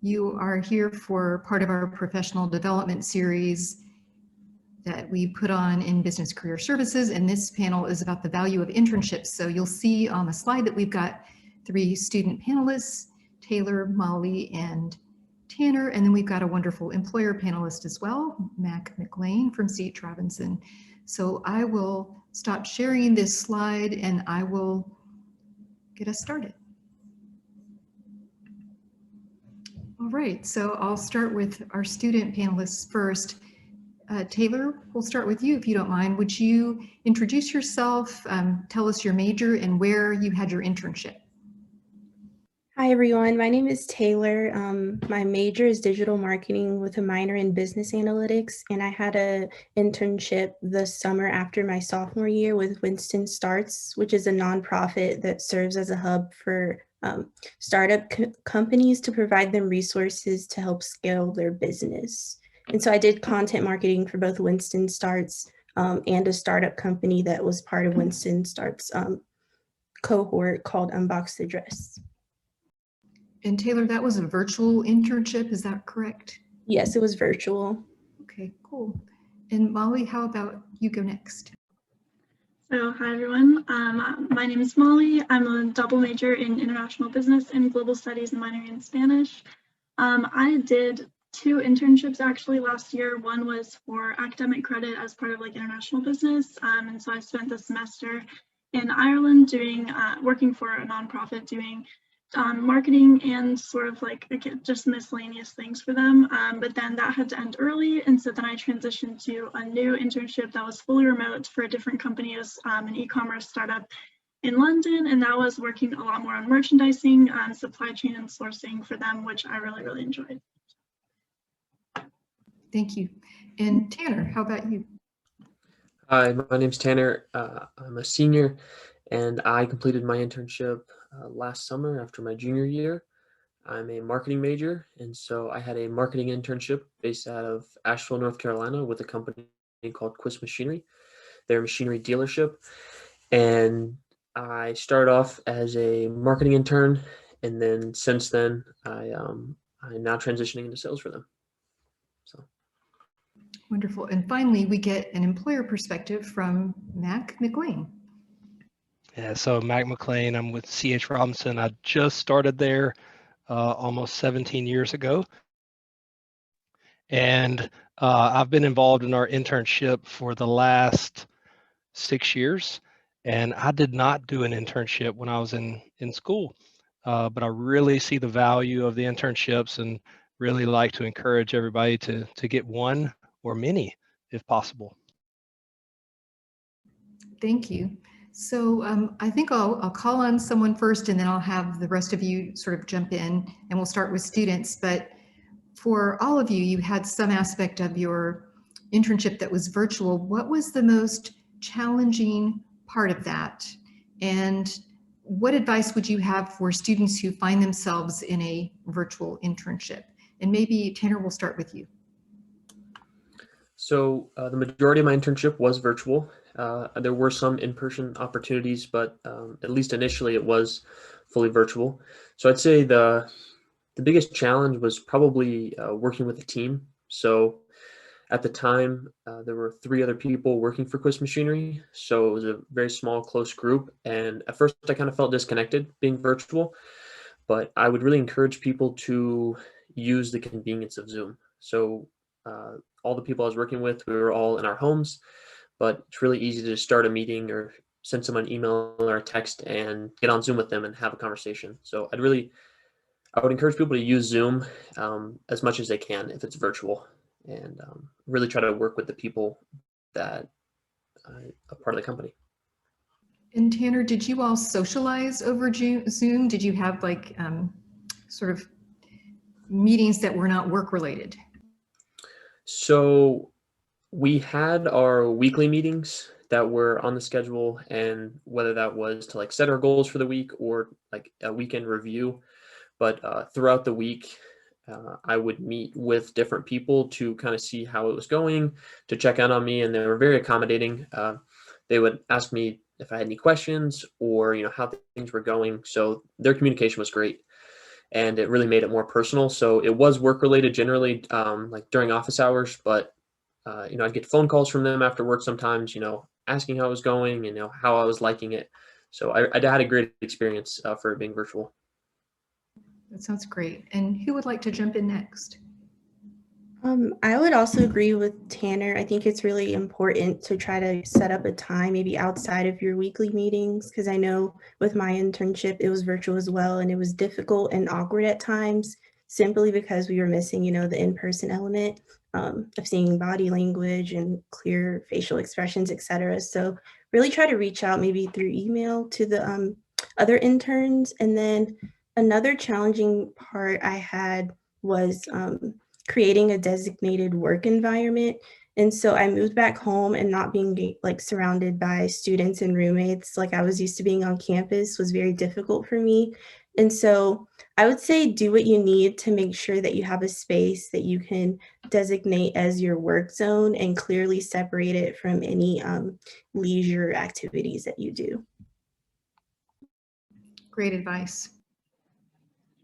You are here for part of our professional development series that we put on in Business Career Services, and this panel is about the value of internships. So you'll see on the slide that we've got 3 student panelists, Taylor, Molly, and Tanner, and then we've got a wonderful employer panelist as well, Mac McLean from C.H. Robinson. So I will stop sharing this slide and I will get us started. All right, so I'll start with our student panelists first. Taylor, we'll start with you if you don't mind. Would you introduce yourself, tell us your major and where you had your internship? Hi everyone, my name is Taylor. My major is digital marketing with a minor in business analytics, and I had an internship the summer after my sophomore year with Winston Starts, which is a nonprofit that serves as a hub for startup companies to provide them resources to help scale their business. And so I did content marketing for both Winston Starts and a startup company that was part of Winston Starts cohort called Unbox the Dress. And Taylor, that was a virtual internship, is that correct? Yes, it was virtual. Okay, cool. And Molly, how about you go next? So, hi everyone. My name is Molly. I'm a double major in international business and global studies and minoring in Spanish. I did 2 internships actually last year. One was for academic credit as part of like international business. And so I spent the semester in Ireland doing, working for a nonprofit doing marketing and sort of like just miscellaneous things for them. But then that had to end early. And so then I transitioned to a new internship that was fully remote for a different company. It was an e-commerce startup in London. And that was working a lot more on merchandising, supply chain and sourcing for them, which I really, really enjoyed. Thank you. And Tanner, how about you? Hi, my name's Tanner. I'm a senior and I completed my internship last summer after my junior year. I'm a marketing major, and so I had a marketing internship based out of Asheville, North Carolina with a company called Quist Machinery. They're a machinery dealership, and I started off as a marketing intern, and then since then I'm now transitioning into sales for them. So. Wonderful. And finally, we get an employer perspective from Mac McLean. Yeah, so Mac McLean, I'm with C.H. Robinson. I just started there almost 17 years ago. And I've been involved in our internship for the last 6 years. And I did not do an internship when I was in school, but I really see the value of the internships and really like to encourage everybody to get one or many if possible. Thank you. So I think I'll call on someone first and then I'll have the rest of you sort of jump in and we'll start with students. But for all of you, you had some aspect of your internship that was virtual. What was the most challenging part of that? And what advice would you have for students who find themselves in a virtual internship? And maybe Tanner, we'll start with you. So the majority of my internship was virtual. There were some in-person opportunities, but at least initially it was fully virtual. So I'd say the biggest challenge was probably working with a team. So at the time, there were 3 other people working for Quist Machinery. So it was a very small, close group. And at first I kind of felt disconnected being virtual, but I would really encourage people to use the convenience of Zoom. So all the people I was working with, we were all in our homes, but it's really easy to start a meeting or send someone an email or a text and get on Zoom with them and have a conversation. So I would encourage people to use Zoom as much as they can if it's virtual, and really try to work with the people that are part of the company. And Tanner, did you all socialize over Zoom? Did you have like sort of meetings that were not work related? So we had our weekly meetings that were on the schedule, and whether that was to like set our goals for the week or like a weekend review. But throughout the week, I would meet with different people to kind of see how it was going, to check in on me, and they were very accommodating. They would ask me if I had any questions or how things were going. So their communication was great. and it really made it more personal. So it was work related generally, like during office hours, but I'd get phone calls from them after work sometimes, asking how it was going and how I was liking it. So I had a great experience for it being virtual. That sounds great. And who would like to jump in next? I would also agree with Tanner. I think it's really important to try to set up a time maybe outside of your weekly meetings, because I know with my internship, it was virtual as well, and it was difficult and awkward at times simply because we were missing, the in-person element of seeing body language and clear facial expressions, etc. So really try to reach out maybe through email to the other interns. And then another challenging part I had was creating a designated work environment. And so I moved back home, and not being like surrounded by students and roommates like I was used to being on campus was very difficult for me. And so I would say do what you need to make sure that you have a space that you can designate as your work zone and clearly separate it from any leisure activities that you do. Great advice.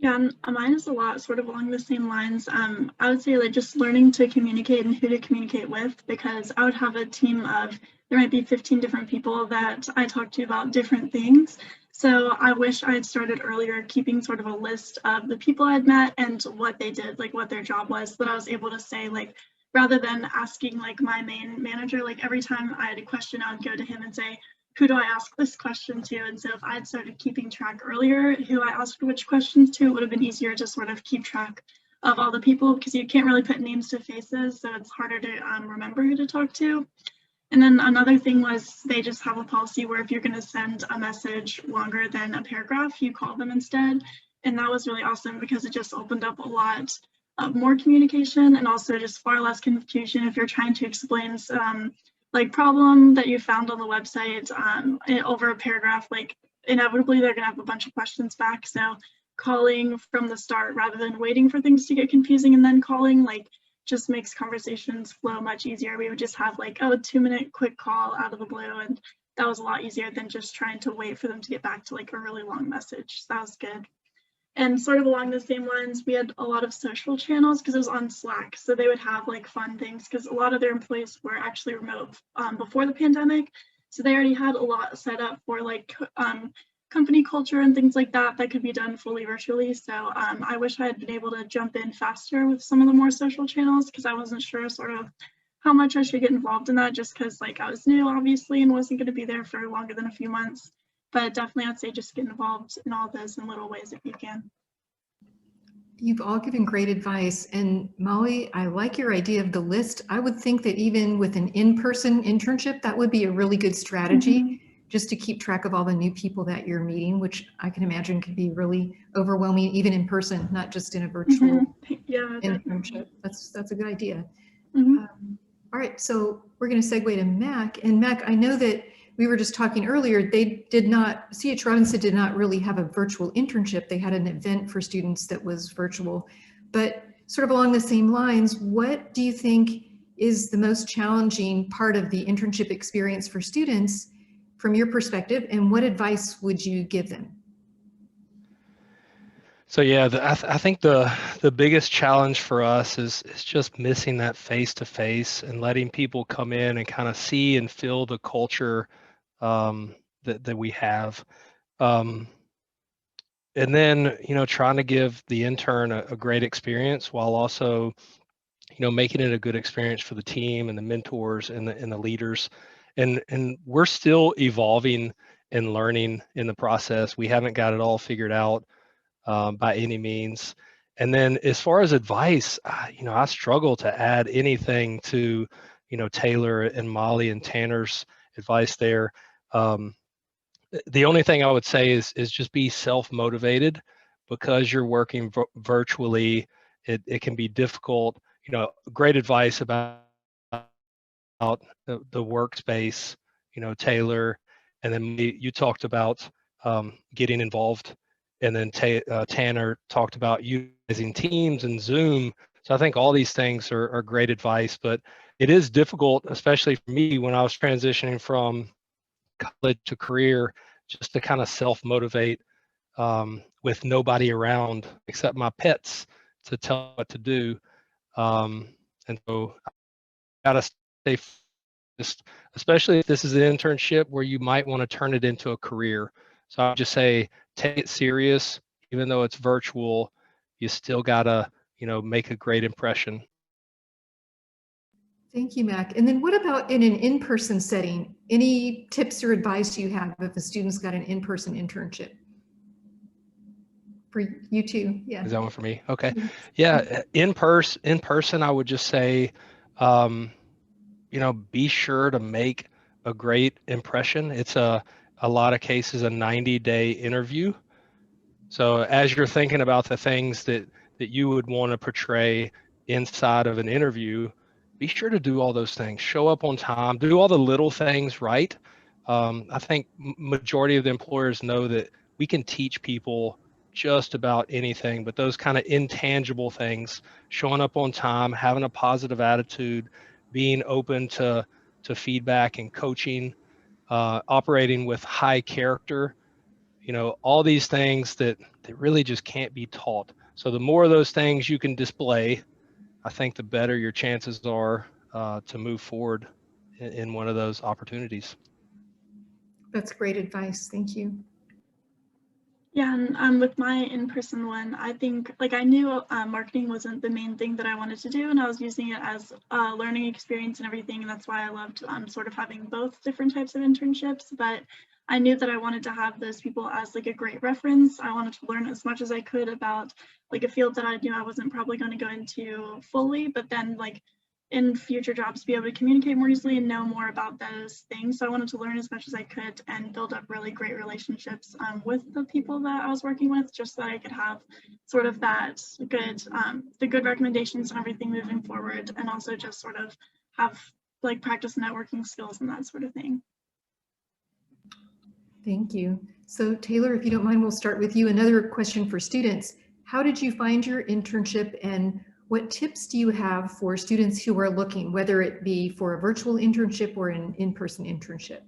Yeah, and mine is a lot sort of along the same lines. I would say like just learning to communicate and who to communicate with, because I would have a team of, there might be 15 different people that I talk to about different things. So I wish I had started earlier, keeping sort of a list of the people I'd met and what they did, like what their job was, so that I was able to say, like, rather than asking like my main manager, like every time I had a question, I would go to him and say, who do I ask this question to? And so if I had started keeping track earlier, who I asked which questions to, it would have been easier to sort of keep track of all the people, because you can't really put names to faces, so it's harder to remember who to talk to. And then another thing was they just have a policy where if you're going to send a message longer than a paragraph, you call them instead. And that was really awesome because it just opened up a lot of more communication, and also just far less confusion if you're trying to explain like problem that you found on the website over a paragraph. Like inevitably they're gonna have a bunch of questions back. So calling from the start rather than waiting for things to get confusing and then calling, like, just makes conversations flow much easier. We would just have like, oh, a 2-minute quick call out of the blue, and that was a lot easier than just trying to wait for them to get back to like a really long message. So that was good. And sort of along the same lines, we had a lot of social channels because it was on Slack. So they would have like fun things, because a lot of their employees were actually remote before the pandemic. So they already had a lot set up for like company culture and things like that that could be done fully virtually. So I wish I had been able to jump in faster with some of the more social channels, because I wasn't sure sort of how much I should get involved in that, just because like I was new obviously and wasn't going to be there for longer than a few months. But definitely I'd say just get involved in all those in little ways if you can. You've all given great advice. And Molly, I like your idea of the list. I would think that even with an in-person internship, that would be a really good strategy, just to keep track of all the new people that you're meeting, which I can imagine could be really overwhelming, even in person, not just in a virtual internship. That's a good idea. All right, so we're going to segue to Mac. And Mac, I know that we were just talking earlier, they did not, C.H. Robinson did not really have a virtual internship. They had an event for students that was virtual. But sort of along the same lines, what do you think is the most challenging part of the internship experience for students from your perspective, and what advice would you give them? So yeah, I think the biggest challenge for us is just missing that face-to-face and letting people come in and kind of see and feel the culture that we have. And then, trying to give the intern a great experience while also, making it a good experience for the team and the mentors and the leaders. And we're still evolving and learning in the process. We haven't got it all figured out by any means. And then as far as advice, I struggle to add anything to, Taylor and Molly and Tanner's advice there. The only thing I would say is just be self-motivated, because you're working virtually. It can be difficult. Great advice about the workspace, Taylor, and then you talked about getting involved, and then Tanner talked about utilizing Teams and Zoom. So I think all these things are great advice, but it is difficult, especially for me when I was transitioning from college to career, just to kind of self-motivate with nobody around except my pets to tell me what to do. And so I gotta stay focused, especially if this is an internship where you might want to turn it into a career. So I would just say, take it serious, even though it's virtual, you still gotta, make a great impression. Thank you, Mac. And then what about in an in-person setting? Any tips or advice you have if a student's got an in-person internship? For you too, yeah. Is that one for me? Okay. Yeah, in person, I would just say, be sure to make a great impression. It's a lot of cases a 90-day interview. So as you're thinking about the things that you would want to portray inside of an interview, be sure to do all those things. Show up on time, do all the little things right. I think majority of the employers know that we can teach people just about anything, but those kind of intangible things, showing up on time, having a positive attitude, being open to feedback and coaching, operating with high character, all these things that really just can't be taught. So the more of those things you can display, I think the better your chances are to move forward in one of those opportunities. That's great advice. Thank you. Yeah, and with my in-person one, I think I knew marketing wasn't the main thing that I wanted to do, and I was using it as a learning experience and everything, and that's why I loved sort of having both different types of internships. But I knew that I wanted to have those people as a great reference. I wanted to learn as much as I could about a field that I knew I wasn't probably going to go into fully, but then in future jobs be able to communicate more easily and know more about those things. So I wanted to learn as much as I could and build up really great relationships with the people that I was working with, just so that I could have sort of that good, the good recommendations and everything moving forward, and also just sort of have practice networking skills and that sort of thing. Thank you. So Taylor, if you don't mind, we'll start with you. Another question for students. How did you find your internship, and what tips do you have for students who are looking, whether it be for a virtual internship or an in-person internship?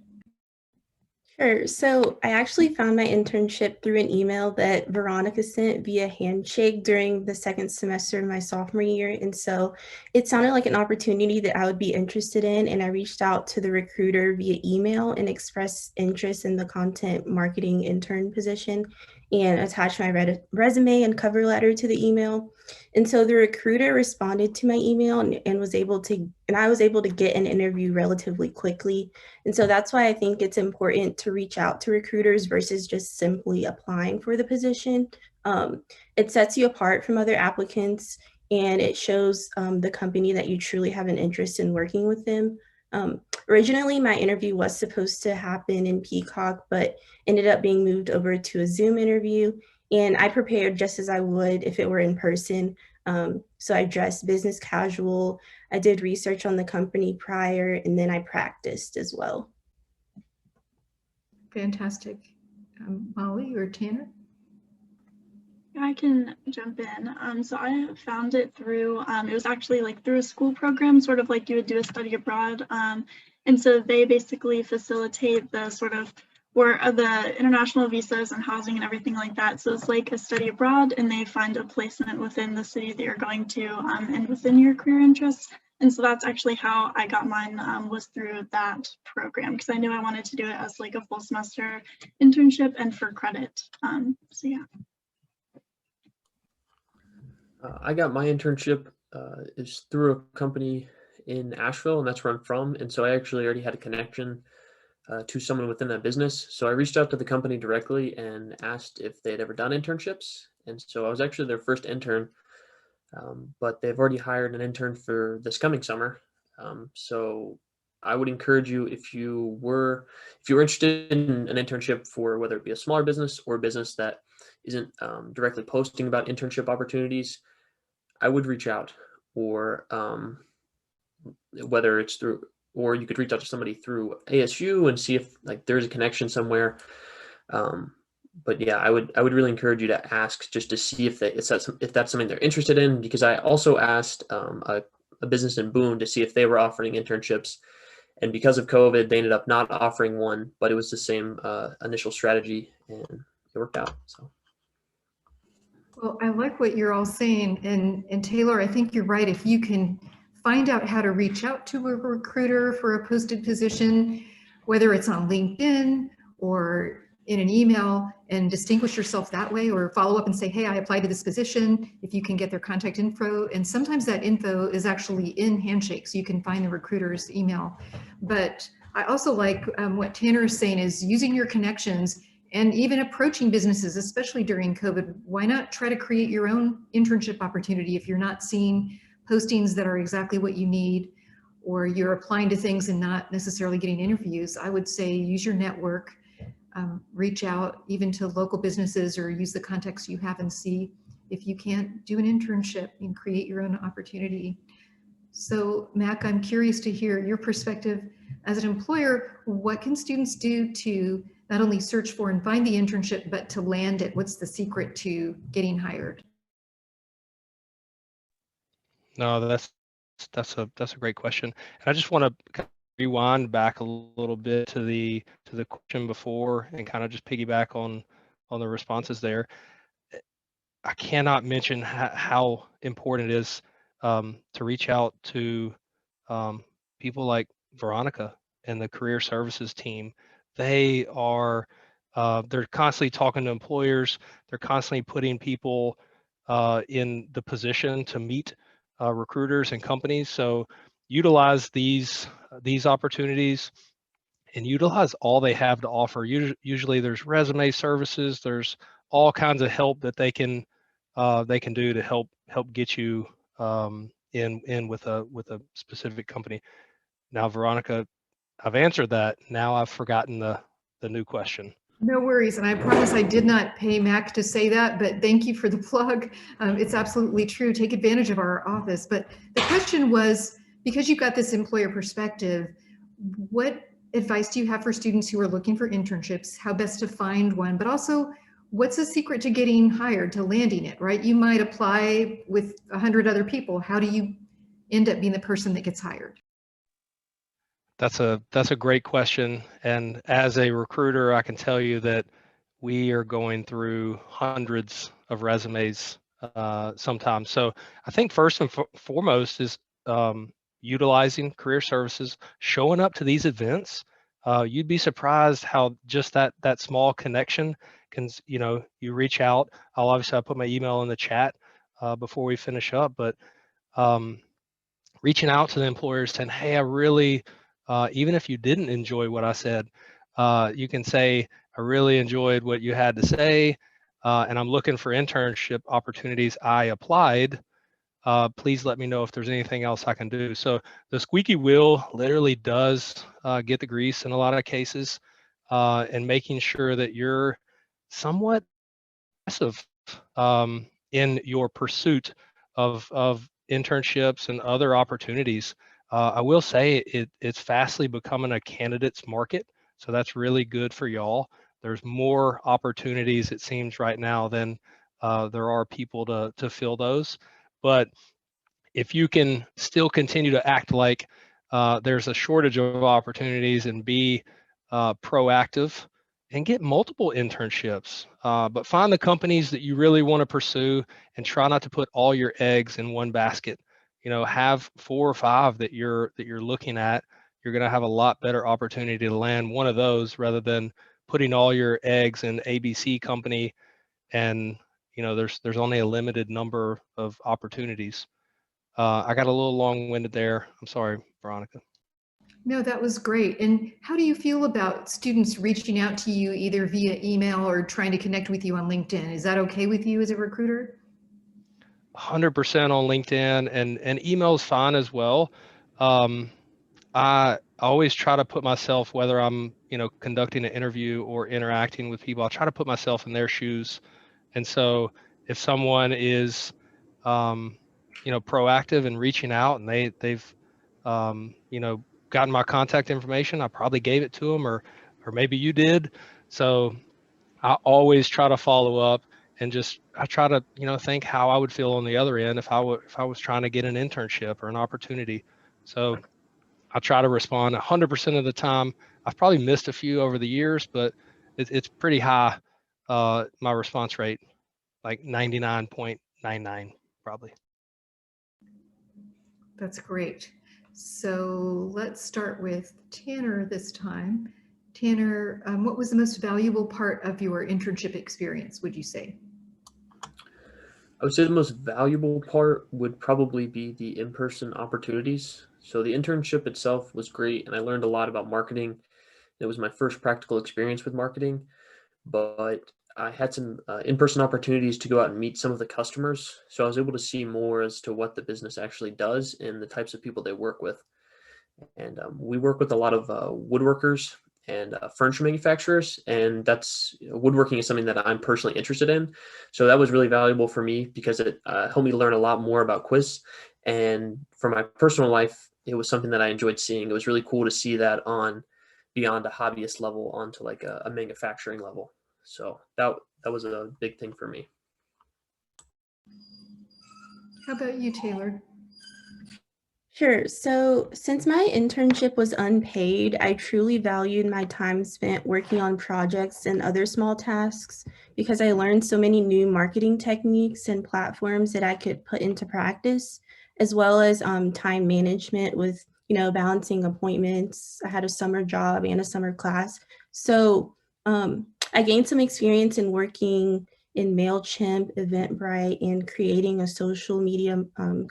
Sure. So I actually found my internship through an email that Veronica sent via Handshake during the second semester of my sophomore year. And so it sounded like an opportunity that I would be interested in. And I reached out to the recruiter via email and expressed interest in the content marketing intern position and attached my resume and cover letter to the email. And so the recruiter responded to my email and I was able to get an interview relatively quickly. And so that's why I think it's important to reach out to recruiters versus just simply applying for the position. It sets you apart from other applicants, and it shows the company that you truly have an interest in working with them. Originally, my interview was supposed to happen in Peacock, but ended up being moved over to a Zoom interview. And I prepared just as I would if it were in person. So I dressed business casual. I did research on the company prior, and then I practiced as well. Fantastic. Molly or Tanner? I can jump in. So I found it through, it was actually through a school program, sort of like you would do a study abroad. And so they basically facilitate the sort of the international visas and housing and everything like that. So it's like a study abroad, and they find a placement within the city that you're going to and within your career interests. And so that's actually how I got mine, was through that program, because I knew I wanted to do it as a full semester internship and for credit. So yeah. I got my internship is through a company in Asheville, and that's where I'm from. And so I actually already had a connection to someone within that business. So I reached out to the company directly and asked if they had ever done internships. And so I was actually their first intern, but they've already hired an intern for this coming summer. So I would encourage you, if you were interested in an internship for whether it be a smaller business or a business that isn't directly posting about internship opportunities, I would reach out, or whether it's through, or you could reach out to somebody through ASU and see if there's a connection somewhere. But yeah, I would really encourage you to ask just to see if that's something they're interested in, because I also asked a business in Boone to see if they were offering internships. And because of COVID, they ended up not offering one, but it was the same initial strategy, and it worked out. So Well, I like what you're all saying. And Taylor, I think you're right. If you can find out how to reach out to a recruiter for a posted position, whether it's on LinkedIn or in an email, and distinguish yourself that way, or follow up and say, hey, I applied to this position, if you can get their contact info. And sometimes that info is actually in Handshake, so you can find the recruiter's email. But I also like what Tanner is saying, is using your connections and even approaching businesses, especially during COVID. Why not try to create your own internship opportunity if you're not seeing postings that are exactly what you need, or you're applying to things and not necessarily getting interviews? I would say use your network, reach out even to local businesses, or use the contacts you have and see if you can't do an internship and create your own opportunity. So Mac, I'm curious to hear your perspective as an employer. What can students do to not only search for and find the internship, but to land it? What's the secret to getting hired? No, that's a great question. And I just want to kind of rewind back a little bit to the question before and kind of just piggyback on the responses there. I cannot mention how important it is to reach out to people like Veronica and the career services team. They are they're constantly talking to employers. They're constantly putting people in the position to meet recruiters and companies. So utilize these opportunities and utilize all they have to offer. Usually there's resume services. There's all kinds of help that they can do to help get you in with a specific company. Now, Veronica, I've answered that. Now I've forgotten the new question. No worries, and I promise I did not pay Mac to say that, but thank you for the plug. It's absolutely true. Take advantage of our office. But the question was, because you've got this employer perspective, what advice do you have for students who are looking for internships? How best to find one, but also what's the secret to getting hired, to landing it, right? You might apply with 100 other people. How do you end up being the person that gets hired? That's a great question. And as a recruiter, I can tell you that we are going through hundreds of resumes sometimes. So I think first and foremost is utilizing career services, showing up to these events. You'd be surprised how just that small connection can, you reach out. I'll put my email in the chat before we finish up, but reaching out to the employers saying, hey, I really, even if you didn't enjoy what I said, you can say, I really enjoyed what you had to say, and I'm looking for internship opportunities. I applied. Please let me know if there's anything else I can do. So the squeaky wheel literally does get the grease in a lot of cases, and making sure that you're somewhat aggressive in your pursuit of internships and other opportunities. I will say it's fastly becoming a candidates market, so that's really good for y'all. There's more opportunities, it seems, right now than there are people to fill those. But if you can still continue to act like there's a shortage of opportunities and be proactive and get multiple internships, but find the companies that you really want to pursue and try not to put all your eggs in one basket. Have 4 or 5 that you're looking at. You're going to have a lot better opportunity to land one of those rather than putting all your eggs in ABC company, and there's only a limited number of opportunities. I got a little long-winded there. I'm sorry, Veronica. No, that was great. And how do you feel about students reaching out to you either via email or trying to connect with you on LinkedIn? Is that okay with you as a recruiter? 100% on LinkedIn, and email is fine as well. I always try to put myself, whether I'm conducting an interview or interacting with people, I try to put myself in their shoes. And so if someone is proactive and reaching out, and they've gotten my contact information, I probably gave it to them, or maybe you did. So I always try to follow up, and I try to think how I would feel on the other end if I was trying to get an internship or an opportunity. So I try to respond 100% of the time. I've probably missed a few over the years, but it's pretty high, my response rate. like 99.99 probably. That's great. So let's start with Tanner this time. Tanner, what was the most valuable part of your internship experience, would you say? I would say the most valuable part would probably be the in-person opportunities. So the internship itself was great, and I learned a lot about marketing. It was my first practical experience with marketing, but I had some in-person opportunities to go out and meet some of the customers. So I was able to see more as to what the business actually does and the types of people they work with. And we work with a lot of woodworkers and furniture manufacturers, and that's woodworking is something that I'm personally interested in. So that was really valuable for me because it helped me learn a lot more about quiz. And for my personal life, it was something that I enjoyed seeing. It was really cool to see that on beyond a hobbyist level onto like a manufacturing level. So that was a big thing for me. How about you, Taylor? Sure. So, since my internship was unpaid, I truly valued my time spent working on projects and other small tasks because I learned so many new marketing techniques and platforms that I could put into practice, as well as time management with, balancing appointments. I had a summer job and a summer class. So, I gained some experience in working in MailChimp, Eventbrite, and creating a social media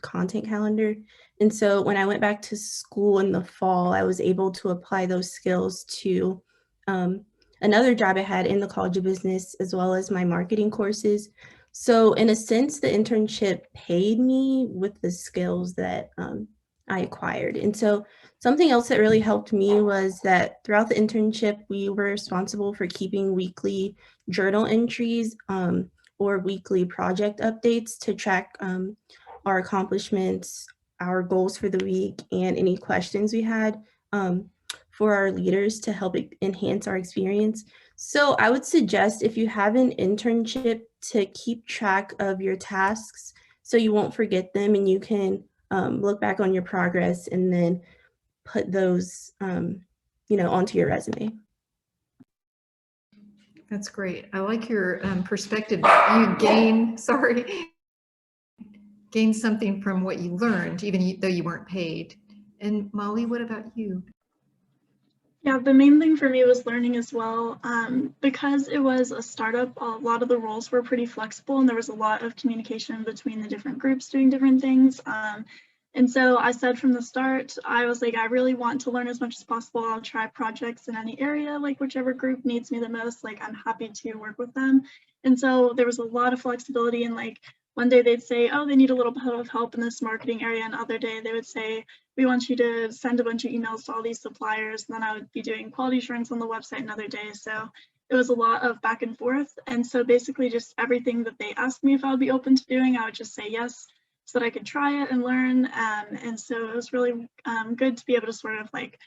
content calendar. And so when I went back to school in the fall, I was able to apply those skills to another job I had in the College of Business, as well as my marketing courses. So in a sense, the internship paid me with the skills that I acquired. And so something else that really helped me was that throughout the internship, we were responsible for keeping weekly journal entries or weekly project updates to track our accomplishments, our goals for the week, and any questions we had for our leaders to help enhance our experience. So I would suggest if you have an internship to keep track of your tasks so you won't forget them and you can look back on your progress and then put those onto your resume. That's great. I like your perspective that you gain something from what you learned, even though you weren't paid. And Molly, what about you? Yeah, the main thing for me was learning as well. Because it was a startup, a lot of the roles were pretty flexible and there was a lot of communication between the different groups doing different things. And so I said from the start, I was like, I really want to learn as much as possible. I'll try projects in any area, like whichever group needs me the most, like I'm happy to work with them. And so there was a lot of flexibility, and like one day they'd say, oh, they need a little bit of help in this marketing area. And other day they would say, we want you to send a bunch of emails to all these suppliers. And then I would be doing quality assurance on the website another day. So it was a lot of back and forth. And so basically just everything that they asked me if I would be open to doing, I would just say yes, so that I could try it and learn. And so it was really good to be able to sort of like,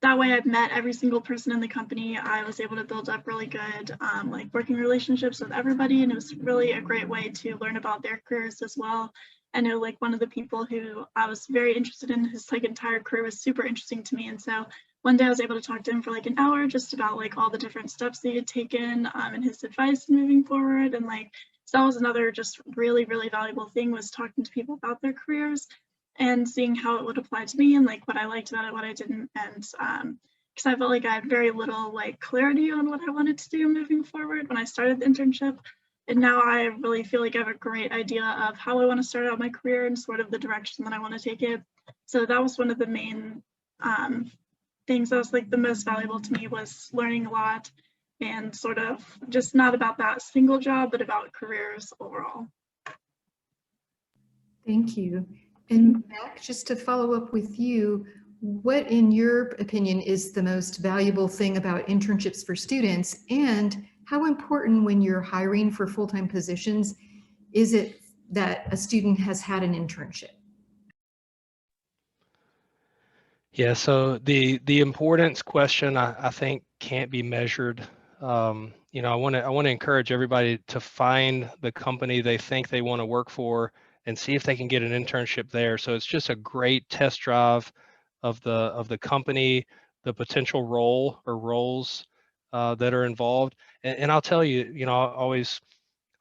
that way I've met every single person in the company. I was able to build up really good like working relationships with everybody. And it was really a great way to learn about their careers as well. I know like one of the people who I was very interested in, his like entire career was super interesting to me. And so one day I was able to talk to him for like an hour just about like all the different steps that he had taken and his advice moving forward. And like, so that was another just really, really valuable thing, was talking to people about their careers and seeing how it would apply to me and like what I liked about it, what I didn't. And because I felt like I had very little like clarity on what I wanted to do moving forward when I started the internship. And now I really feel like I have a great idea of how I want to start out my career and sort of the direction that I want to take it. So that was one of the main things that was like the most valuable to me, was learning a lot and sort of just not about that single job, but about careers overall. Thank you. And Mac, just to follow up with you, what in your opinion is the most valuable thing about internships for students, and how important when you're hiring for full-time positions is it that a student has had an internship? Yeah, so the importance question I think can't be measured. You know, I want to encourage everybody to find the company they think they want to work for and see if they can get an internship there. So it's just a great test drive of the company, the potential role or roles that are involved. And I'll tell you, you know,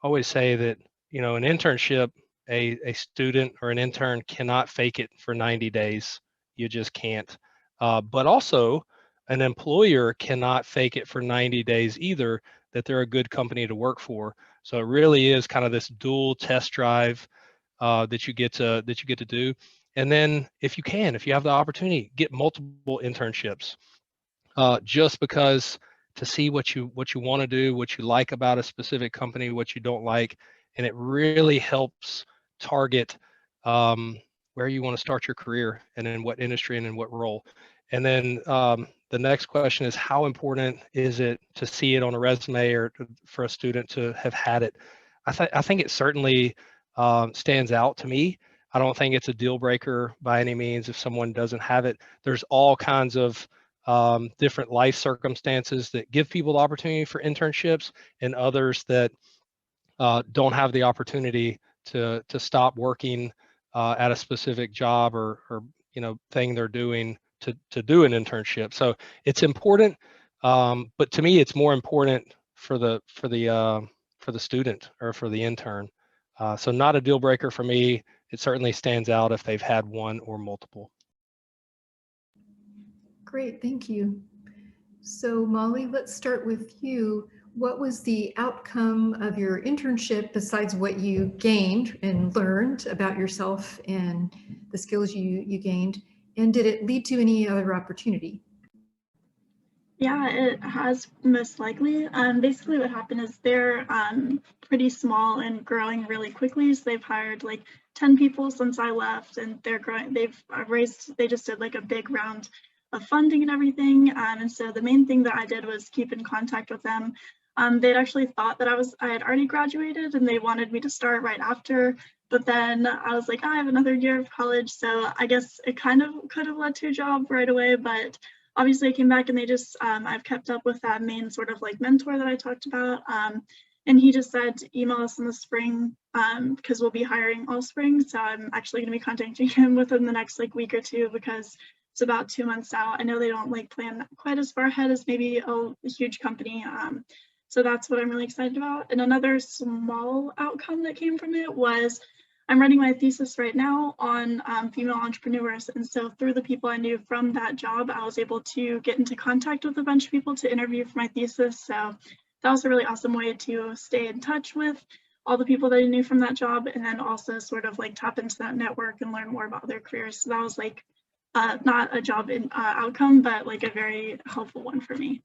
I always say that, you know, an internship, a student or an intern cannot fake it for 90 days. You just can't. But also, an employer cannot fake it for 90 days either, that they're a good company to work for. So it really is kind of this dual test drive that you get to do. And then if you have the opportunity, get multiple internships, just because, to see what you want to do, what you like about a specific company, what you don't like, and it really helps target where you want to start your career and in what industry and in what role. And then the next question is, how important is it to see it on a resume, or for a student to have had it? I think it certainly stands out to me. I don't think it's a deal breaker by any means if someone doesn't have it. There's all kinds of different life circumstances that give people the opportunity for internships, and others that don't have the opportunity to stop working at a specific job or thing they're doing to do an internship. So it's important, but to me, it's more important for the student or for the intern. So not a deal breaker for me. It certainly stands out if they've had one or multiple. Great, thank you. So Molly, let's start with you. What was the outcome of your internship besides what you gained and learned about yourself and the skills you gained? And did it lead to any other opportunity? Yeah, it has, most likely. Basically what happened is they're pretty small and growing really quickly. So they've hired like 10 people since I left, and they're growing. They just did like a big round of funding and everything. And so the main thing that I did was keep in contact with them. They'd actually thought that I had already graduated and they wanted me to start right after. But then I was like, I have another year of college. So I guess it kind of could have led to a job right away, but obviously I came back and they just, I've kept up with that main sort of like mentor that I talked about. And he just said to email us in the spring, because we'll be hiring all spring. So I'm actually gonna be contacting him within the next like week or two, because it's about 2 months out. I know they don't like plan quite as far ahead as maybe a huge company. So that's what I'm really excited about. And another small outcome that came from it was, I'm writing my thesis right now on female entrepreneurs. And so through the people I knew from that job, I was able to get into contact with a bunch of people to interview for my thesis. So that was a really awesome way to stay in touch with all the people that I knew from that job, and then also sort of like tap into that network and learn more about their careers. So that was like not a job outcome, but like a very helpful one for me.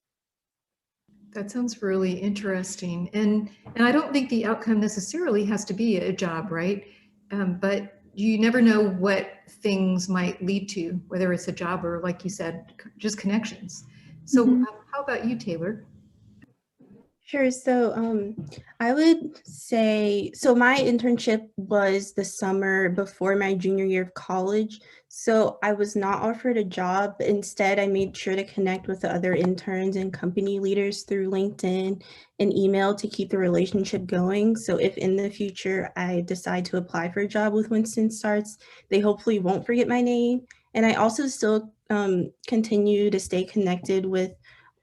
That sounds really interesting. And I don't think the outcome necessarily has to be a job, right? But you never know what things might lead to, whether it's a job or, like you said, just connections. So how about you, Taylor? Sure. So I would say, so my internship was the summer before my junior year of college. So I was not offered a job. Instead, I made sure to connect with the other interns and company leaders through LinkedIn and email to keep the relationship going. So if in the future I decide to apply for a job with Winston Starts, they hopefully won't forget my name. And I also still continue to stay connected with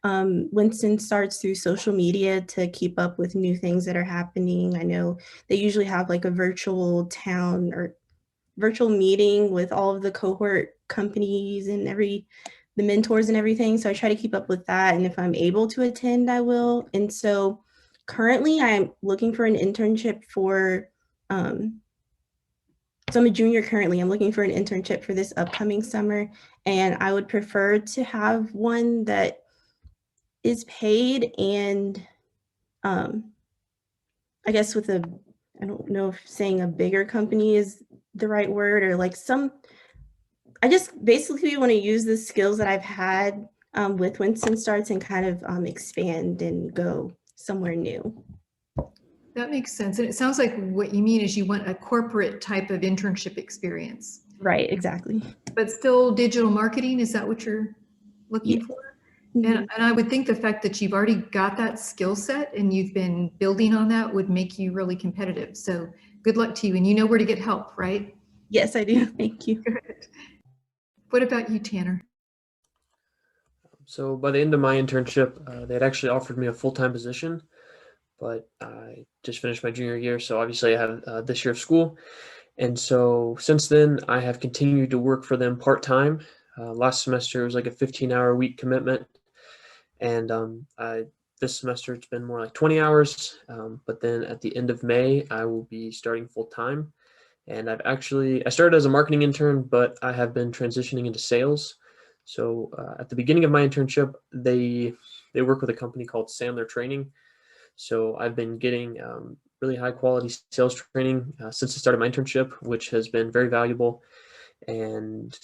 Winston Starts through social media to keep up with new things that are happening. I know they usually have like a virtual town or virtual meeting with all of the cohort companies and the mentors and everything. So I try to keep up with that. And if I'm able to attend, I will. And so currently I'm looking for an internship for, so I'm a junior currently. I'm looking for an internship for this upcoming summer. And I would prefer to have one that is paid and I guess with I don't know if saying a bigger company is the right word, or like I just basically want to use the skills that I've had with Winston Starts and kind of expand and go somewhere new. That makes sense. And it sounds like what you mean is you want a corporate type of internship experience. Right, exactly. But still digital marketing, is that what you're looking for? And I would think the fact that you've already got that skill set and you've been building on that would make you really competitive. So good luck to you. And you know where to get help, right? Yes, I do. Thank you. Good. What about you, Tanner? So by the end of my internship, they had actually offered me a full-time position, but I just finished my junior year, so obviously I have this year of school. And so since then, I have continued to work for them part-time. Last semester it was like a 15-hour week commitment, and this semester it's been more like 20 hours. But then at the end of May, I will be starting full-time. And I started as a marketing intern, but I have been transitioning into sales. So at the beginning of my internship, they work with a company called Sandler Training. So I've been getting really high quality sales training since the start of my internship, which has been very valuable and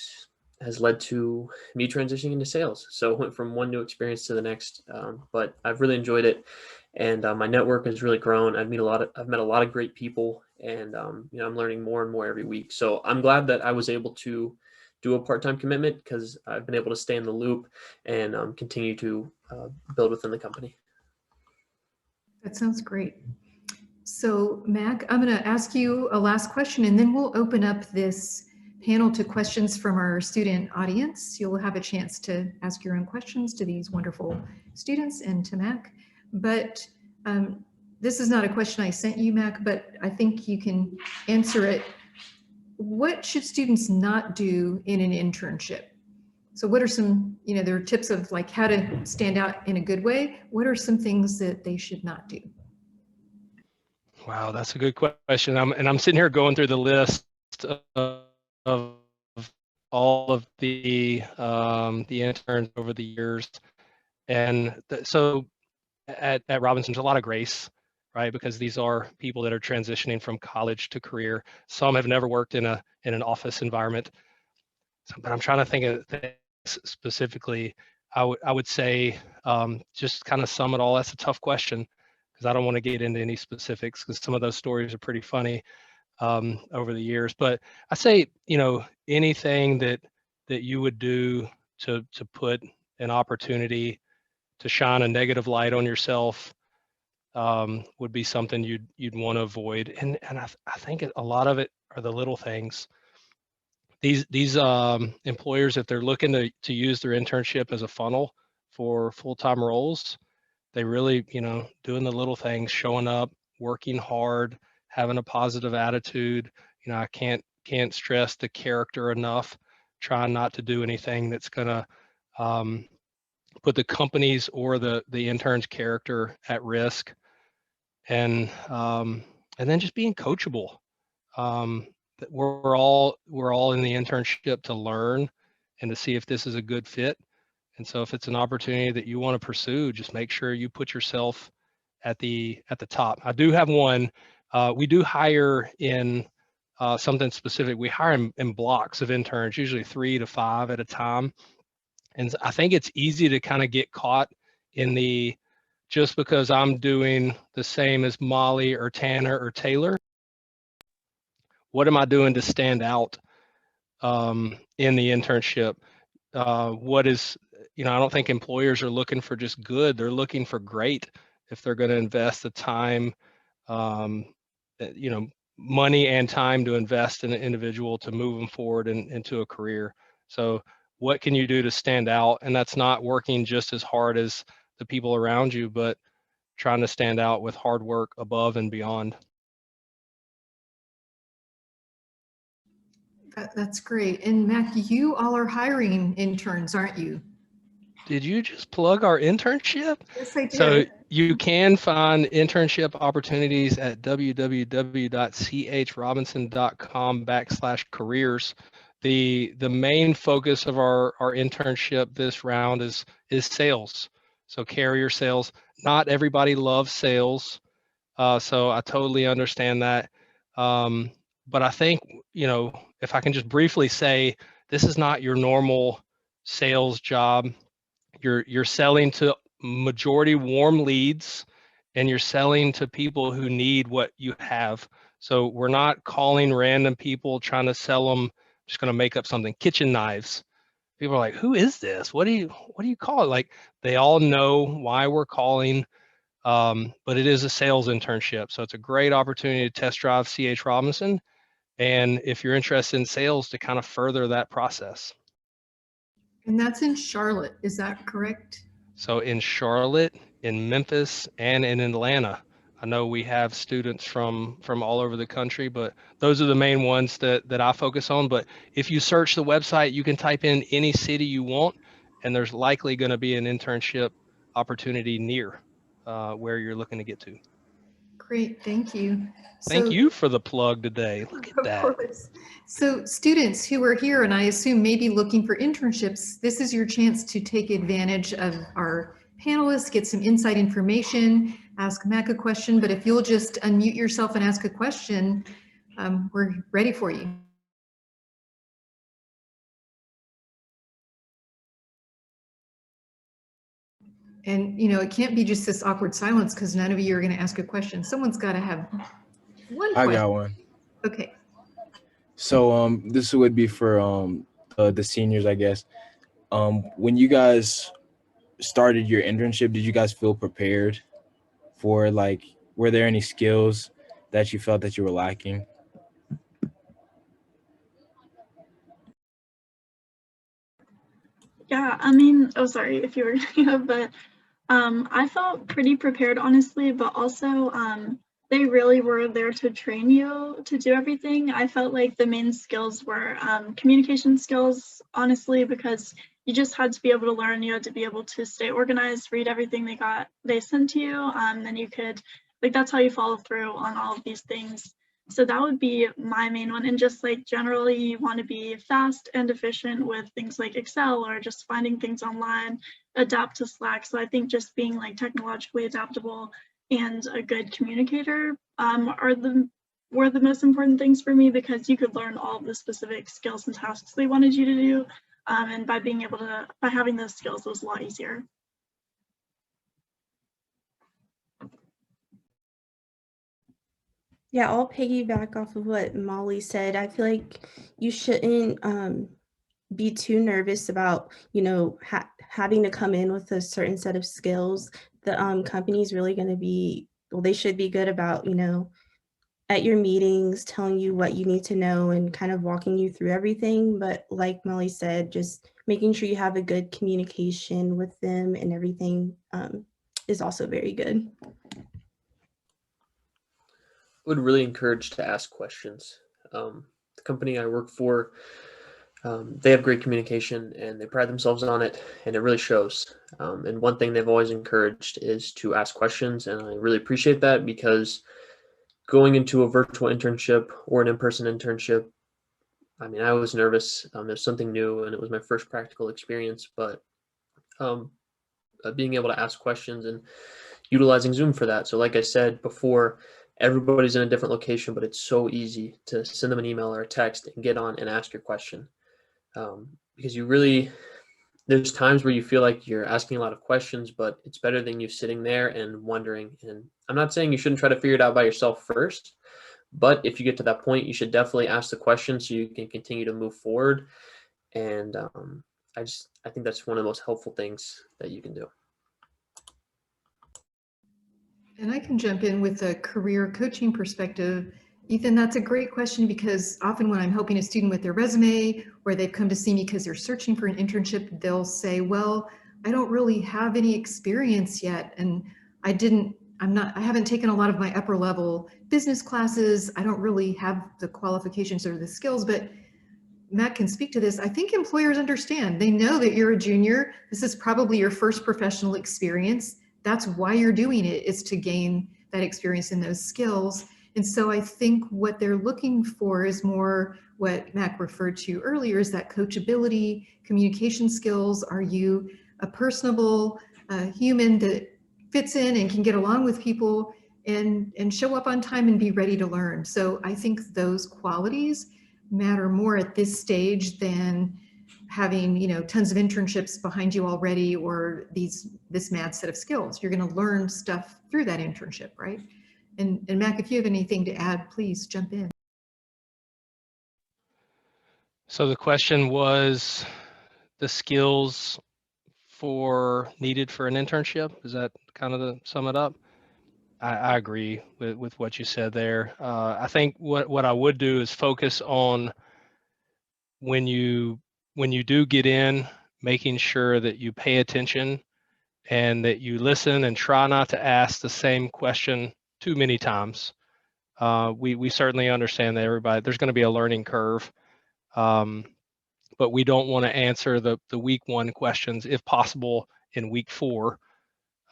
has led to me transitioning into sales. So I went from one new experience to the next, but I've really enjoyed it, and my network has really grown. I've met a lot of great people, and I'm learning more and more every week. So I'm glad that I was able to do a part-time commitment, because I've been able to stay in the loop and continue to build within the company. That sounds great. So Mac, I'm going to ask you a last question, and then we'll open up this panel to questions from our student audience. You'll have a chance to ask your own questions to these wonderful students and to Mac. But this is not a question I sent you, Mac, but I think you can answer it. What should students not do in an internship? So what are some, there are tips of like how to stand out in a good way. What are some things that they should not do? Wow, that's a good question. I'm sitting here going through the list of all of the interns over the years, and so at Robinson, there's a lot of grace, right? Because these are people that are transitioning from college to career. Some have never worked in an office environment. So, but I'm trying to think of things specifically. I would say just kind of sum it all. That's a tough question, because I don't want to get into any specifics, because some of those stories are pretty funny over the years. But I say, anything that you would do to put an opportunity to shine a negative light on yourself would be something you'd want to avoid. And I think a lot of it are the little things. These employers, if they're looking to use their internship as a funnel for full-time roles, they really, doing the little things, showing up, working hard, having a positive attitude. I can't stress the character enough. Trying not to do anything that's gonna put the company's or the intern's character at risk, and then just being coachable. We're all in the internship to learn and to see if this is a good fit. And so if it's an opportunity that you want to pursue, just make sure you put yourself at the top. I do have one. We do hire in something specific. We hire in blocks of interns, usually 3 to 5 at a time. And I think it's easy to kind of get caught in the, just because I'm doing the same as Molly or Tanner or Taylor, what am I doing to stand out in the internship? What is, I don't think employers are looking for just good, they're looking for great if they're going to invest the time, money and time to invest in an individual to move them forward into a career. So what can you do to stand out? And that's not working just as hard as the people around you, but trying to stand out with hard work above and beyond. That's great. And Mac, you all are hiring interns, aren't you? Did you just plug our internship? Yes, I did. So you can find internship opportunities at www.chrobinson.com/careers. The main focus of our internship this round is sales. So carrier sales. Not everybody loves sales. So I totally understand that. But I think, if I can just briefly say, this is not your normal sales job. You're selling to majority warm leads, and you're selling to people who need what you have. So we're not calling random people trying to sell them, just going to make up something, kitchen knives. People are like, who is this? What do you call it? Like, they all know why we're calling, but it is a sales internship. So it's a great opportunity to test drive C.H. Robinson. And if you're interested in sales, to kind of further that process. And that's in Charlotte, is that correct? So in Charlotte, in Memphis, and in Atlanta. I know we have students from all over the country, but those are the main ones that I focus on. But if you search the website, you can type in any city you want, and there's likely going to be an internship opportunity near where you're looking to get to. Great, thank you. Thank you for the plug today. Look at Of that. course. So students who are here, and I assume maybe looking for internships, this is your chance to take advantage of our panelists, get some inside information, ask Mac a question, but if you'll just unmute yourself and ask a question, we're ready for you. And, it can't be just this awkward silence because none of you are going to ask a question. Someone's got to have one question. I got one. Okay. So this would be for the seniors, I guess. When you guys started your internship, did you guys feel prepared for, like, were there any skills that you felt that you were lacking? Yeah, I mean, oh, sorry if you were, but I felt pretty prepared, honestly, but also they really were there to train you to do everything. I felt like the main skills were communication skills, honestly, because you just had to be able to learn, you had to be able to stay organized, read everything they sent to you, then you could, like, that's how you follow through on all of these things. So that would be my main one. And just like generally you want to be fast and efficient with things like Excel or just finding things online, adapt to Slack. So I think just being like technologically adaptable and a good communicator were the most important things for me, because you could learn all of the specific skills and tasks they wanted you to do. And by having those skills, it was a lot easier. Yeah, I'll piggyback off of what Molly said. I feel like you shouldn't be too nervous about, having to come in with a certain set of skills. The company's really going to be, well, they should be good about, at your meetings, telling you what you need to know and kind of walking you through everything. But like Molly said, just making sure you have a good communication with them and everything is also very good. Would really encourage to ask questions. The company I work for, they have great communication and they pride themselves on it, and it really shows. And one thing they've always encouraged is to ask questions, and I really appreciate that, because going into a virtual internship or an in-person internship, I mean, I was nervous. It was something new and it was my first practical experience, but being able to ask questions and utilizing Zoom for that. So like I said before, everybody's in a different location, but it's so easy to send them an email or a text and get on and ask your question. Because there's times where you feel like you're asking a lot of questions, but it's better than you sitting there and wondering. And I'm not saying you shouldn't try to figure it out by yourself first, but if you get to that point, you should definitely ask the question so you can continue to move forward. And I think that's one of the most helpful things that you can do. And I can jump in with a career coaching perspective. Ethan, that's a great question, because often when I'm helping a student with their resume, or they've come to see me because they're searching for an internship, they'll say, well, I don't really have any experience yet. And I haven't taken a lot of my upper level business classes. I don't really have the qualifications or the skills, but Matt can speak to this. I think employers understand. They know that you're a junior. This is probably your first professional experience. That's why you're doing it, is to gain that experience and those skills. And so I think what they're looking for is more what Mac referred to earlier, is that coachability, communication skills. Are you a personable human that fits in and can get along with people and show up on time and be ready to learn? So I think those qualities matter more at this stage than having tons of internships behind you already, or this mad set of skills. You're going to learn stuff through that internship, right? And Mac, if you have anything to add, please jump in. So the question was the skills needed for an internship. Is that kind of to sum it up? I agree with what you said there. I think what I would do is focus on when you do get in, making sure that you pay attention and that you listen and try not to ask the same question too many times. We certainly understand that there's going to be a learning curve, but we don't want to answer the week 1 questions if possible in week 4.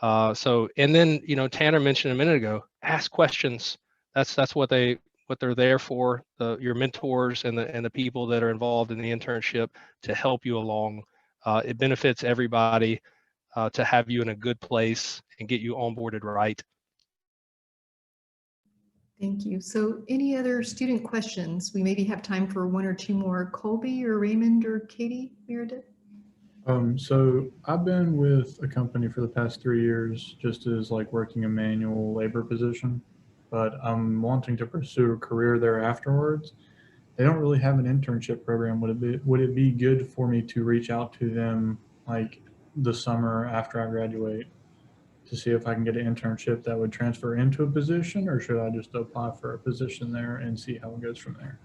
And then, Tanner mentioned a minute ago, ask questions. That's what they're there for. Your mentors and the people that are involved in the internship to help you along. It benefits everybody to have you in a good place and get you onboarded right. Thank you. So any other student questions? We maybe have time for 1 or 2 more. Colby or Raymond or Katie, Meredith? So I've been with a company for the past 3 years, just as like working a manual labor position, but I'm wanting to pursue a career there afterwards. They don't really have an internship program. Would it be good for me to reach out to them like the summer after I graduate to see if I can get an internship that would transfer into a position, or should I just apply for a position there and see how it goes from there?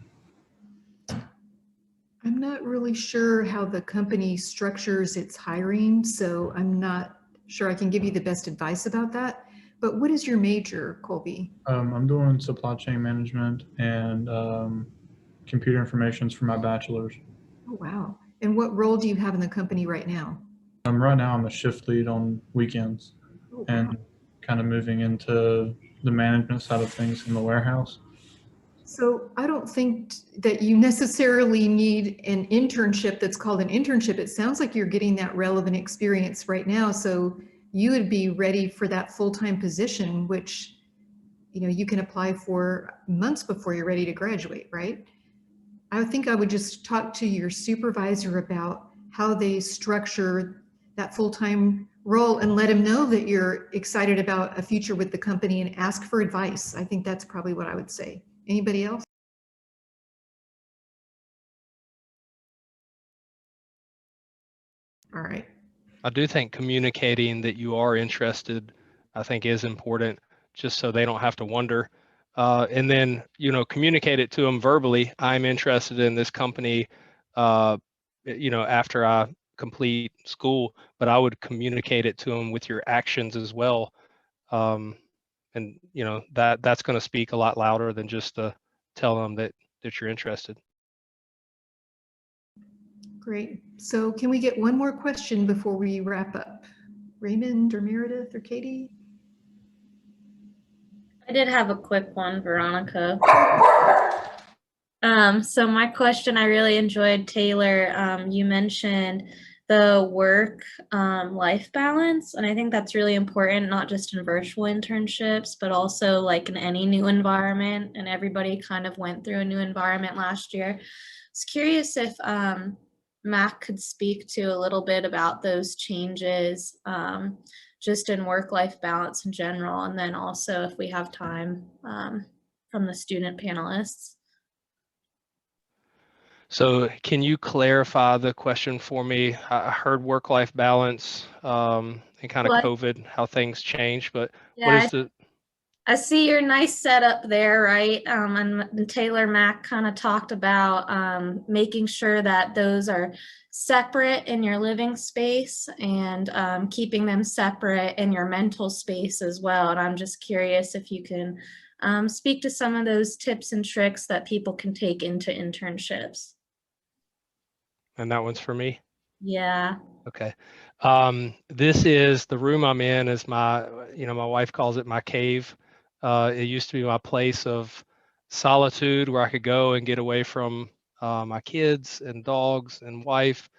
I'm not really sure how the company structures its hiring, so I'm not sure I can give you the best advice about that. But what is your major, Colby? I'm doing supply chain management and computer informations for my bachelor's. Oh, wow. And what role do you have in the company right now? Right now I'm a shift lead on weekends. Oh, wow. And kind of moving into the management side of things in the warehouse. So I don't think that you necessarily need an internship that's called an internship. It sounds like you're getting that relevant experience right now. So you would be ready for that full-time position, which, you can apply for months before you're ready to graduate, right? I think I would just talk to your supervisor about how they structure that full-time role and let him know that you're excited about a future with the company and ask for advice. I think that's probably what I would say. Anybody else? All right. I do think communicating that you are interested, I think, is important, just so they don't have to wonder. And then, communicate it to them verbally. I'm interested in this company, after I complete school, but I would communicate it to them with your actions as well. And that's going to speak a lot louder than just to tell them that you're interested. Great. So can we get one more question before we wrap up? Raymond or Meredith or Katie? I did have a quick one, Veronica. So my question, I really enjoyed, Taylor. You mentioned the work-life balance, and I think that's really important, not just in virtual internships, but also like in any new environment. And everybody kind of went through a new environment last year. I was curious if Mac could speak to a little bit about those changes, just in work-life balance in general, and then also if we have time from the student panelists. So can you clarify the question for me? I heard work-life balance and kind of COVID, how things change, but yeah, what is the... I see your nice setup there, right? And Taylor Mack kind of talked about making sure that those are separate in your living space and keeping them separate in your mental space as well. And I'm just curious if you can speak to some of those tips and tricks that people can take into internships. And that one's for me? Yeah. Okay. This is the room I'm in is my wife calls it my cave. It used to be my place of solitude where I could go and get away from my kids and dogs and wife.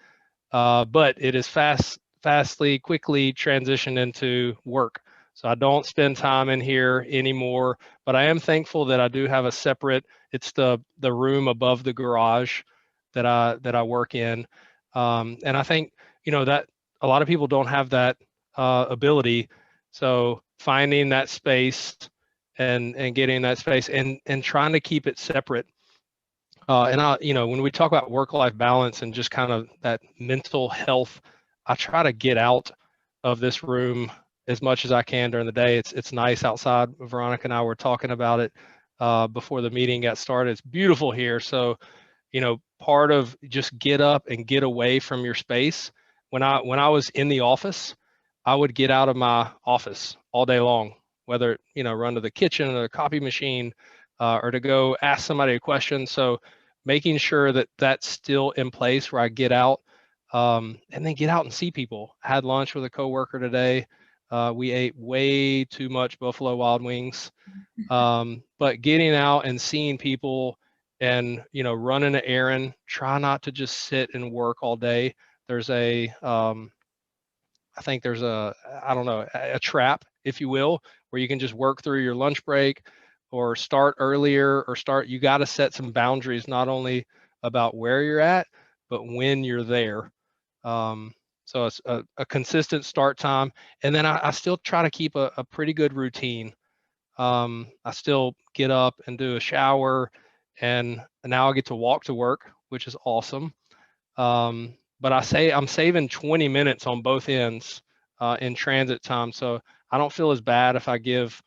But it is quickly transitioned into work. So I don't spend time in here anymore, but I am thankful that I do have a separate, it's the room above the garage that I work in. And I think, that a lot of people don't have that ability. So finding that space and getting that space and trying to keep it separate. When we talk about work-life balance and just kind of that mental health, I try to get out of this room as much as I can during the day. It's nice outside. Veronica and I were talking about it before the meeting got started. It's beautiful here. So, part of just get up and get away from your space. When I was in the office, I would get out of my office all day long whether, run to the kitchen or the copy machine, or to go ask somebody a question. So making sure that that's still in place where I get out, and then get out and see people. I had lunch with a coworker today. We ate way too much Buffalo Wild Wings, but getting out and seeing people and, running an errand, try not to just sit and work all day. There's I think there's I don't know, a trap, if you will, where you can just work through your lunch break or start earlier or you got to set some boundaries, not only about where you're at, but when you're there. So it's a consistent start time. And then I still try to keep a pretty good routine. I still get up and do a shower, and now I get to walk to work, which is awesome. But I'm saving 20 minutes on both ends in transit time. So I don't feel as bad if I give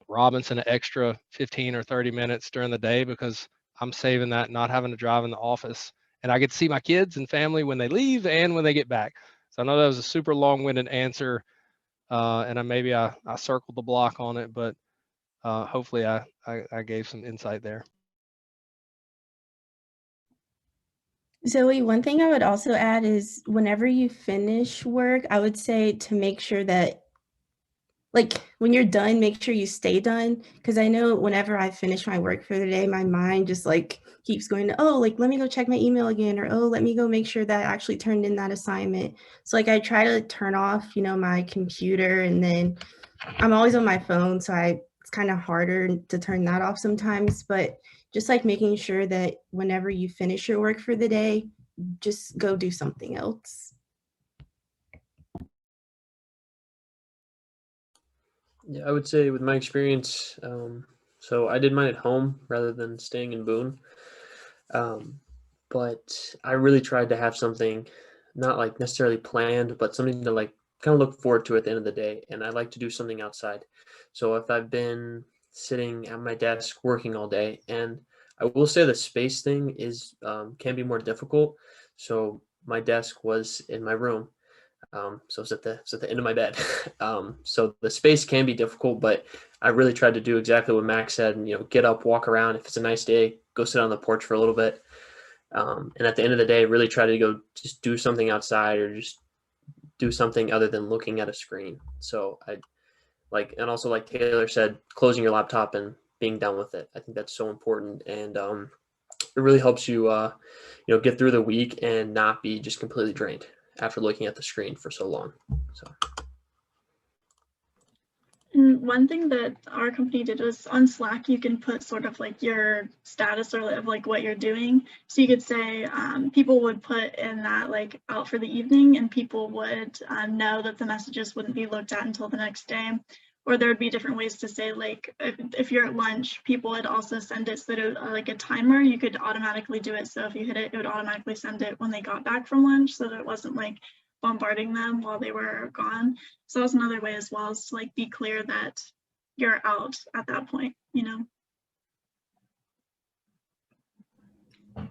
Robinson an extra 15 or 30 minutes during the day, because I'm saving that, not having to drive in the office. And I get to see my kids and family when they leave and when they get back. So I know that was a super long-winded answer, and I circled the block on it, but hopefully I gave some insight there. Zoe, one thing I would also add is whenever you finish work, I would say to make sure that, like, when you're done, make sure you stay done. Because I know whenever I finish my work for the day, my mind just like keeps going to, oh, like, let me go check my email again, or, oh, let me go make sure that I actually turned in that assignment. So like I try to turn off, my computer, and then I'm always on my phone. So it's kind of harder to turn that off sometimes, but just like making sure that whenever you finish your work for the day, just go do something else. Yeah, I would say with my experience, so I did mine at home rather than staying in Boone. But I really tried to have something not like necessarily planned, but something to like kind of look forward to at the end of the day. And I like to do something outside. So if I've been sitting at my desk working all day, and I will say the space thing is can be more difficult. So my desk was in my room. So it's at the end of my bed. So the space can be difficult, but I really tried to do exactly what Max said, and get up, walk around. If it's a nice day, go sit on the porch for a little bit. And at the end of the day, really try to go just do something outside, or just do something other than looking at a screen. So and also like Taylor said, closing your laptop and being done with it. I think that's so important, and it really helps you, get through the week and not be just completely drained after looking at the screen for so long. So. And one thing that our company did was on Slack, you can put sort of like your status or of like what you're doing. So you could say people would put in that like out for the evening, and people would know that the messages wouldn't be looked at until the next day. Or there would be different ways to say, like, if you're at lunch, people would also send it so that it, like a timer, you could automatically do it. So if you hit it, it would automatically send it when they got back from lunch, so that it wasn't like bombarding them while they were gone. So that was another way as well, is to like be clear that you're out at that point,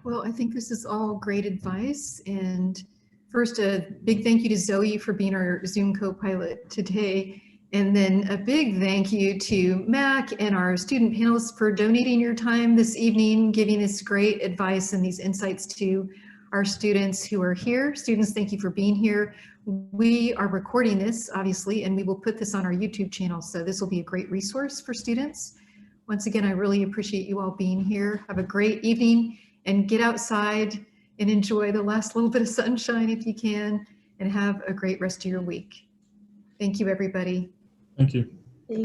Well, I think this is all great advice. And first, a big thank you to Zoe for being our Zoom co-pilot today. And then a big thank you to Mac and our student panelists for donating your time this evening, giving this great advice and these insights to our students who are here. Students, thank you for being here. We are recording this, obviously, and we will put this on our YouTube channel. So this will be a great resource for students. Once again, I really appreciate you all being here. Have a great evening, and get outside and enjoy the last little bit of sunshine if you can, and have a great rest of your week. Thank you, everybody. Thank you.